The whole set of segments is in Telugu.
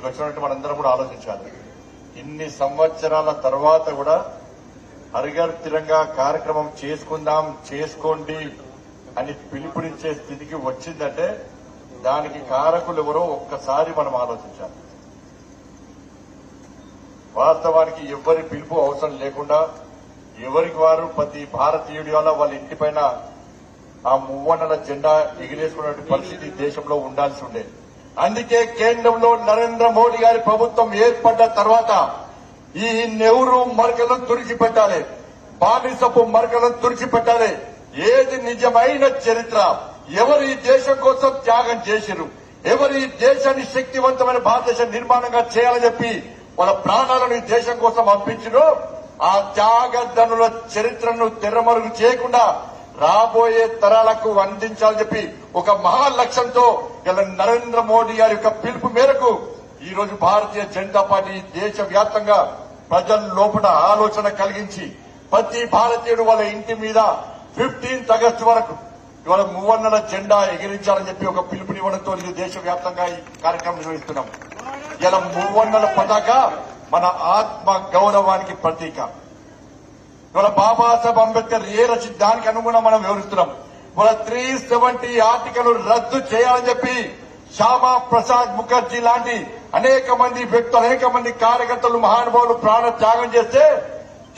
వచ్చినట్టు మనందరం కూడా ఆలోచించాలి. ఇన్ని సంవత్సరాల తర్వాత కూడా హర్ తిరంగా కార్యక్రమం చేసుకుందాం, చేసుకోండి అని పిలుపునిచ్చే స్థితికి వచ్చిందంటే దానికి కారకులు ఎవరో ఒక్కసారి మనం ఆలోచించాలి. వాస్తవానికి ఎవరి పిలుపు అవసరం లేకుండా ఎవరికి వారు ప్రతి భారతీయుడి వల్ల వాళ్ళ ఇంటిపైన ఆ మువ్వన్నెల జెండా ఎగిరేసుకునే పరిస్థితి దేశంలో ఉండాల్సి ఉండే. అందుకే కేంద్రంలో నరేంద్ర మోడీ గారి ప్రభుత్వం ఏర్పడ్డ తర్వాత ఈ నెహ్రూ మరకలను తుడిచిపెట్టాలి, బానిసపు మరకలను తుడిచిపెట్టాలి. ఏది నిజమైన చరిత్ర, ఎవరు ఈ దేశం కోసం త్యాగం చేసిరు, ఎవరు ఈ దేశాన్ని శక్తివంతమైన భారతదేశ నిర్మాణంగా చేయాలని చెప్పి వాళ్ళ ప్రాణాలను ఈ దేశం కోసం అర్పించిరో ఆ త్యాగధనుల చరిత్రను తెరమరుగు చేయకుండా రాబోయే తరాలకు అందించాలని చెప్పి ఒక మహా లక్ష్యంతో ఇలా నరేంద్ర మోడీ గారి యొక్క పిలుపు మేరకు ఈ రోజు భారతీయ జనతా పార్టీ దేశవ్యాప్తంగా ప్రజల లోపల ఆలోచన కలిగించి ప్రతి భారతీయుడు వాళ్ళ ఇంటి మీద 15th ఆగస్టు వరకు ఇవాళ మువ్వన్నెల జెండా ఎగిరించాలని చెప్పి ఒక పిలుపునివ్వడంతో ఇది దేశవ్యాప్తంగా ఈ కార్యక్రమం నిర్వహిస్తున్నాం. ఇలా మువ్వన్నెల పతాక మన ఆత్మ గౌరవానికి ప్రతీక. ఇవాళ బాబాసాహెబ్ అంబేద్కర్ ఏ రచించి దానికి అనుగుణంగా మనం వివరిస్తున్నాం. ఇవాళ 370 ఆర్టికల్ రద్దు చేయాలని చెప్పి శ్యామా ప్రసాద్ ముఖర్జీ లాంటి అనేక మంది వ్యక్తులు, అనేక మంది కార్యకర్తలు, మహానుభావులు ప్రాణ త్యాగం చేస్తే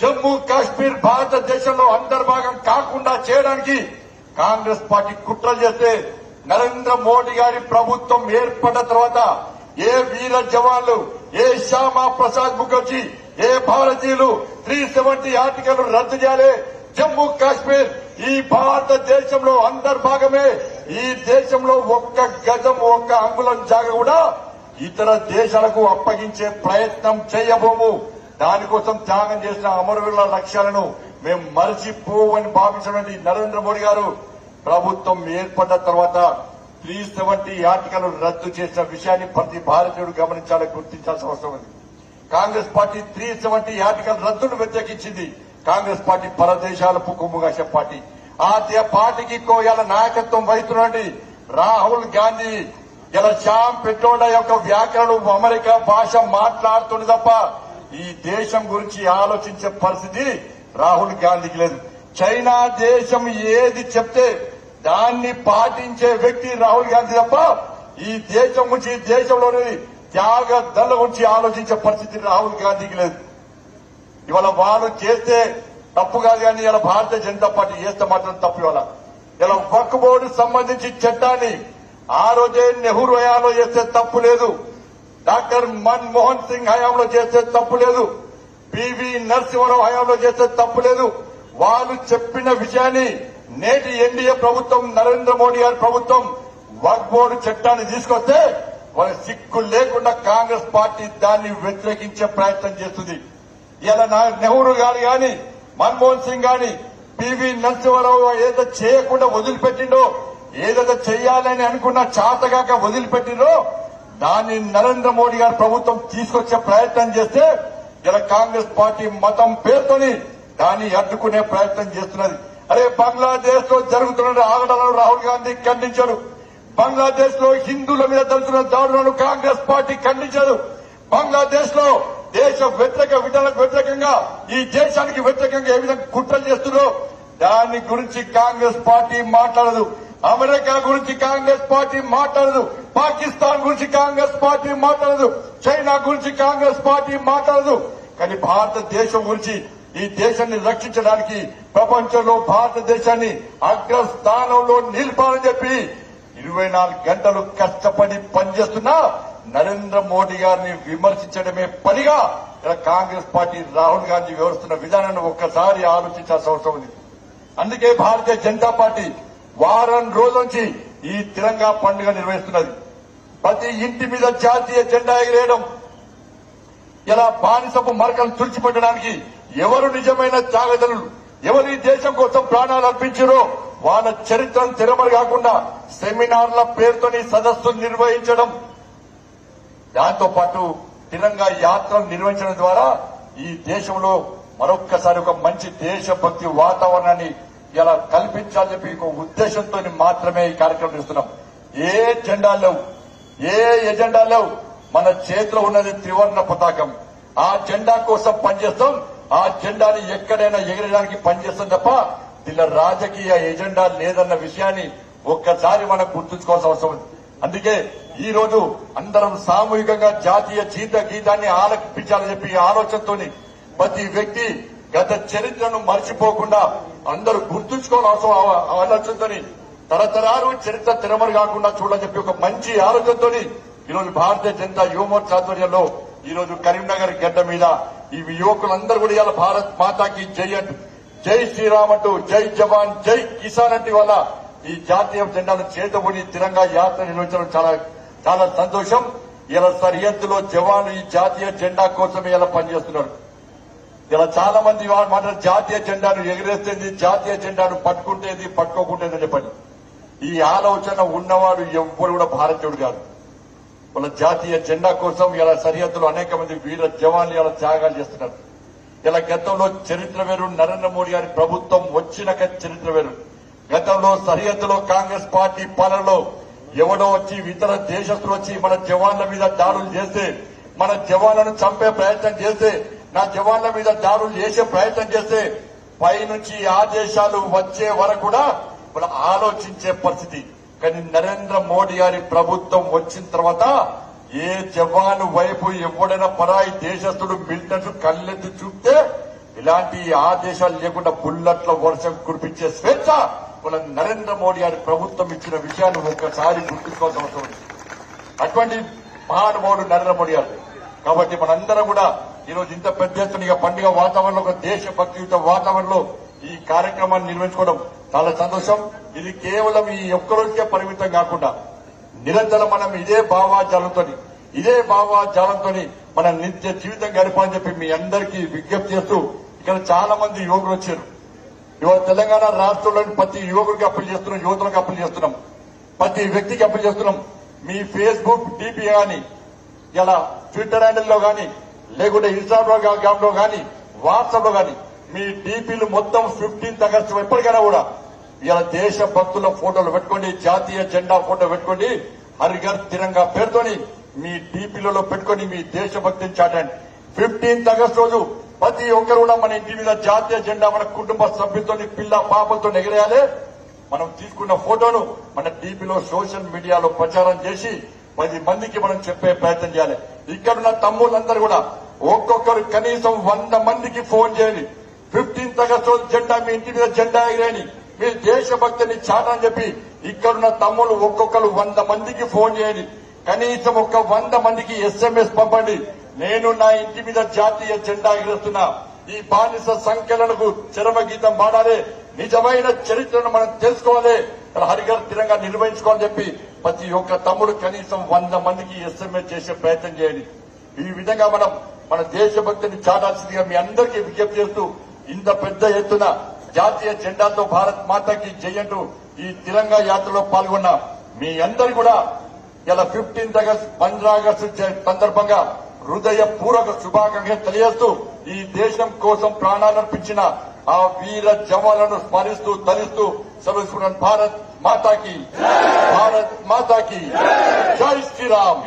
జమ్మూ కాశ్మీర్ భారతదేశంలో అంతర్భాగం కాకుండా చేయడానికి కాంగ్రెస్ పార్టీ కుట్రలు చేస్తే నరేంద్ర మోడీ గారి ప్రభుత్వం ఏర్పడ్డ తర్వాత ఏ వీర జవాన్లు, ఏ శ్యామా ప్రసాద్ ముఖర్జీ, ఏ భారతీయులు 370 ఆర్టికల్ రద్దు చేయాలి, జమ్మూ కాశ్మీర్ ఈ భారతదేశంలో అంతర్భాగమే, ఈ దేశంలో ఒక్క గజం ఒక్క అంగుళం జాగ కూడా ఇతర దేశాలకు అప్పగించే ప్రయత్నం చేయబోము. దానికోసం త్యాగం చేసిన అమరవీరుల లక్ష్యాలను మేము మరచిపోవని భావించినటువంటి నరేంద్ర మోడీ గారు ప్రభుత్వం ఏర్పడ్డ తర్వాత 370 ఆర్టికల్ రద్దు చేసిన విషయాన్ని ప్రతి భారతీయుడు గమనించాలని గుర్తించాల్సిన అవసరం ఉంది. కాంగ్రెస్ పార్టీ 370 ఆర్టికల్ రద్దును వ్యతిరేకించింది. కాంగ్రెస్ పార్టీ పరదేశాలకు కొమ్ము కాసే పార్టీ. ఆ పార్టీకి ఇలా నాయకత్వం వహిస్తున్నటువంటి రాహుల్ గాంధీ ఇలా శ్యామ్ పెట్రోడా యొక్క వ్యాఖ్యలను అమెరికా భాష మాట్లాడుతుంది తప్ప ఈ దేశం గురించి ఆలోచించే పరిస్థితి రాహుల్ గాంధీకి లేదు. చైనా దేశం ఏది చెప్తే దాన్ని పాటించే వ్యక్తి రాహుల్ గాంధీ తప్ప ఈ దేశం గురించి, ఈ దేశంలోని త్యాగదల గురించి ఆలోచించే పరిస్థితి రాహుల్ గాంధీకి లేదు. ఇవాళ వాళ్ళు చేస్తే తప్పు కాదు, కానీ ఇలా భారతీయ జనతా పార్టీ చేస్తే మాత్రం తప్పు. ఇవాళ ఇలా వక్ఫ్ బోర్డు సంబంధించి చట్టాన్ని ఆ రోజే నెహ్రూ హయాంలో చేస్తే తప్పు లేదు, డాక్టర్ మన్మోహన్ సింగ్ హయాంలో చేస్తే తప్పు లేదు, పివి నరసింహారావు హయాంలో చేస్తే తప్పు లేదు. వాళ్ళు చెప్పిన విషయాన్ని నేటి ఎన్డీఏ ప్రభుత్వం, నరేంద్ర మోడీ గారి ప్రభుత్వం వక్ఫ్ బోర్డు చట్టాన్ని తీసుకొస్తే వాళ్ళ సిగ్గు లేకుండా కాంగ్రెస్ పార్టీ దాన్ని వ్యతిరేకించే ప్రయత్నం చేస్తుంది. ఇలా నెహ్రూ గారు గాని, మన్మోహన్ సింగ్ గాని, పివి నరసింహారావు ఏదో చేయకుండా వదిలిపెట్టిండో, ఏదైతే చేయాలని అనుకున్న చాతగాక వదిలిపెట్టిండో దాన్ని నరేంద్ర మోడీ గారి ప్రభుత్వం తీసుకొచ్చే ప్రయత్నం చేస్తే ఇలా కాంగ్రెస్ పార్టీ మతం పేరుతోని దాన్ని అడ్డుకునే ప్రయత్నం చేస్తున్నది. అరే బంగ్లాదేశ్ లో జరుగుతున్న ఆగడాలను రాహుల్ గాంధీ ఖండించారు. బంగ్లాదేశ్ లో హిందువుల మీద జరుగుతున్న దాడులను కాంగ్రెస్ పార్టీ ఖండించదు. బంగ్లాదేశ్ లో దేశ వ్యతిరేక విధానాలకు వ్యతిరేకంగా, ఈ దేశానికి వ్యతిరేకంగా ఏ విధంగా కుట్రలు చేస్తున్నారో దాని గురించి కాంగ్రెస్ పార్టీ మాట్లాడదు. అమెరికా గురించి కాంగ్రెస్ పార్టీ మాట్లాడదు. పాకిస్తాన్ గురించి కాంగ్రెస్ పార్టీ మాట్లాడదు. చైనా గురించి కాంగ్రెస్ పార్టీ మాట్లాడదు. కానీ భారతదేశం గురించి, ఈ దేశాన్ని రక్షించడానికి, ప్రపంచంలో భారతదేశాన్ని అగ్రస్థానంలో నిలపాలని చెప్పి 24 గంటలు కష్టపడి పనిచేస్తున్నా నరేంద్ర మోడీ గారిని విమర్శించడమే పనిగా ఇలా కాంగ్రెస్ పార్టీ రాహుల్ గాంధీ వ్యవహరిస్తున్న విధానాన్ని ఒక్కసారి ఆలోచించాల్సిన అవసరం ఉంది. అందుకే భారతీయ జనతా పార్టీ వారం రోజుల నుంచి ఈ తిరంగా పండుగ నిర్వహిస్తున్నది. ప్రతి ఇంటి మీద జాతీయ జెండా ఎగిరేయడం, ఇలా బానిసపు మరకలు తుడిచిపెట్టడానికి ఎవరు నిజమైన త్యాగదనులు, ఎవరు ఈ దేశం కోసం ప్రాణాలు అర్పించారో వాళ్ళ చరిత్రను తెరమరు కాకుండా సెమినార్ల పేరుతోని సదస్సులు నిర్వహించడం, దాంతో పాటు తిరంగా యాత్రలు నిర్వహించడం ద్వారా ఈ దేశంలో మరొక్కసారి ఒక మంచి దేశభక్తి వాతావరణాన్ని ఇలా కల్పించాలని చెప్పి ఒక ఉద్దేశంతో మాత్రమే ఈ కార్యక్రమం చేస్తున్నాం. ఏ జెండా లేవు, ఏ ఎజెండా లేవు. మన చేతిలో ఉన్నది త్రివర్ణ పతాకం. ఆ జెండా కోసం పనిచేస్తాం. ఆ జెండాని ఎక్కడైనా ఎగరడానికి పనిచేస్తాం తప్ప దీనిలో రాజకీయ ఎజెండా లేదన్న విషయాన్ని ఒక్కసారి మనం గుర్తుంచుకోవాల్సిన అవసరం ఉంది. అందుకే ఈ రోజు అందరం సామూహికంగా జాతీయ గీతాన్ని ఆలపించాలని చెప్పి ఆలోచనతోని ప్రతి వ్యక్తి గత చరిత్రను మర్చిపోకుండా అందరూ గుర్తుంచుకోవాల్సిన ఆలోచనతోని తరతరాలు చరిత్ర తెరమరు కాకుండా చూడాలని చెప్పి ఒక మంచి ఆలోచనతోని ఈరోజు భారతీయ జనతా యువమోర్చా ఆధ్వర్యంలో ఈ రోజు కరీంనగర్ గడ్డ మీద ఈ యువకులందరూ కూడా ఇవాళ భారత్ మాతాకి జై అంటూ, జై శ్రీరామ్ అంటూ, జై జవాన్ జై కిసాన్ అంటే వల్ల ఈ జాతీయ జెండాను చేతబడి తిరంగా యాత్ర నిర్వహించడం చాలా చాలా సంతోషం. ఇలా సరిహద్దులో జవాన్లు ఈ జాతీయ జెండా కోసమే ఇలా పనిచేస్తున్నారు. ఇలా చాలా మంది మాట జాతీయ జెండాను ఎగిరేస్తేంది, జాతీయ జెండాను పట్టుకుంటేది, పట్టుకోకుంటేది చెప్పండి. ఈ ఆలోచన ఉన్నవాడు ఎవ్వరు కూడా భారతీయుడు కాదు. వాళ్ళ జాతీయ జెండా కోసం ఇలా సరిహద్దులో అనేక మంది వీర జవాన్లు ఇలా త్యాగాలు చేస్తున్నారు. ఇలా గతంలో చరిత్ర వేరు, నరేంద్ర మోడీ గారి ప్రభుత్వం వచ్చినాక చరిత్ర వేరు. గతంలో సరిహద్దులో కాంగ్రెస్ పార్టీ పాలనలో ఎవడో వచ్చి ఇతర దేశస్తులు వచ్చి మన జవాన్ల మీద దాడులు చేస్తే, మన జవాన్లను చంపే ప్రయత్నం చేస్తే, నా జవాన్ల మీద దాడులు చేసే ప్రయత్నం చేస్తే పైనుంచి ఆదేశాలు వచ్చే వరకు కూడా మనం ఆలోచించే పరిస్థితి. కానీ నరేంద్ర మోడీ గారి ప్రభుత్వం వచ్చిన తర్వాత ఏ జవాను వైపు ఎవడైనా పరాయి దేశస్తుడు మిలిటెంట్స్ కళ్ళెత్తి చూపితే ఇలాంటి ఆదేశాలు లేకుండా బుల్లెట్ల వర్షం కురిపించే స్వేచ్ఛ మన నరేంద్ర మోడీ గారి ప్రభుత్వం ఇచ్చిన విషయాన్ని ఒక్కసారి గుర్తుంచుకోవాల్సిన అవసరం ఉంది. అటువంటి మహానుభావుడు నరేంద్ర మోడీ గారు. కాబట్టి మనందరం కూడా ఈరోజు ఇంత పెద్ద ఎత్తున పండుగ వాతావరణంలో, ఒక దేశభక్తియుత వాతావరణంలో ఈ కార్యక్రమాన్ని నిర్వహించుకోవడం చాలా సంతోషం. ఇది కేవలం ఈ ఒక్క రోజుకే పరిమితం కాకుండా నిరంతరం మనం ఇదే భావాజాలంతో మన నిత్య జీవితం గడపాలని చెప్పి మీ అందరికీ విజ్ఞప్తి చేస్తూ, ఇక్కడ చాలా మంది యువకులు వచ్చారు. ఇవాళ తెలంగాణ రాష్ట్రంలోని ప్రతి యువకుడికి అప్పీల్ చేస్తున్నాం, యువతులకు అప్పీల్ చేస్తున్నాం, ప్రతి వ్యక్తికి అప్పీల్ చేస్తున్నాం. మీ ఫేస్బుక్ డీపీ గాని, ఇలా ట్విట్టర్ హ్యాండిల్లో గాని, లేకుంటే ఇన్స్టాగ్రామ్ లో గాని, వాట్సాప్ లో గాని మీ డీపీలు మొత్తం 15th ఆగస్టు ఎప్పటికైనా కూడా ఇలా దేశ భక్తుల ఫోటోలు పెట్టుకోండి, జాతీయ జెండా ఫోటో పెట్టుకోండి, హరిఘర్ తిరంగా పేరుతోని మీ డీపీలలో పెట్టుకుని మీ దేశభక్తిని చాటండి. 15th ఆగస్టు రోజు ప్రతి ఒక్కరు కూడా మన ఇంటి మీద జాతీయ జెండా మన కుటుంబ సభ్యులతో, పిల్ల పాపలతో ఎగరేయాలి. మనం తీసుకున్న ఫోటోను మన డీపీలో సోషల్ మీడియాలో ప్రచారం చేసి 10 మందికి మనం చెప్పే ప్రయత్నం చేయాలి. ఇక్కడున్న తమ్ముళ్ళందరూ కూడా ఒక్కొక్కరు కనీసం 100 మందికి ఫోన్ చేయండి. 15th ఆగస్టు రోజు జెండా మీ ఇంటి మీద జెండా ఎగిరేని, మీ దేశభక్తిని చాటని చెప్పి ఇక్కడున్న తమ్ముళ్ళు ఒక్కొక్కరు 100 మందికి ఫోన్ చేయండి. కనీసం ఒక 100 మందికి SMS పంపండి. నేను నా ఇంటి మీద జాతీయ జెండా ఎగిరేస్తున్నా, ఈ బానిస సంఖ్యలకు చరమగీతం పాడాలి, నిజమైన చరిత్రను మనం తెలుసుకోవాలి, హరిఘర్ తిరంగా నిర్వహించుకోవాలని చెప్పి ప్రతి ఒక్క తమ్ముడు కనీసం 100 మందికి SMS చేసే ప్రయత్నం చేయండి. ఈ విధంగా మనం మన దేశభక్తిని చాటాల్సిందిగా మీ అందరికీ విజ్ఞప్తి చేస్తూ, ఇంత పెద్ద ఎత్తున జాతీయ జెండాతో భారత్ మాతాకి జై అంటూ ఈ తిరంగా యాత్రలో పాల్గొన్న మీ అందరు కూడా ఇలా 15th ఆగస్టు 15 ఆగస్టు సందర్భంగా హృదయపూర్వక శుభాకాంక్షలు తెలియజేస్తూ, ఈ దేశం కోసం ప్రాణాలర్పించిన ఆ వీర జవాన్లను స్మరిస్తూ తలిస్తూ సెలవు. భారత్ మాతాకి, భారత్ మాతాకి జై శ్రీరామ్.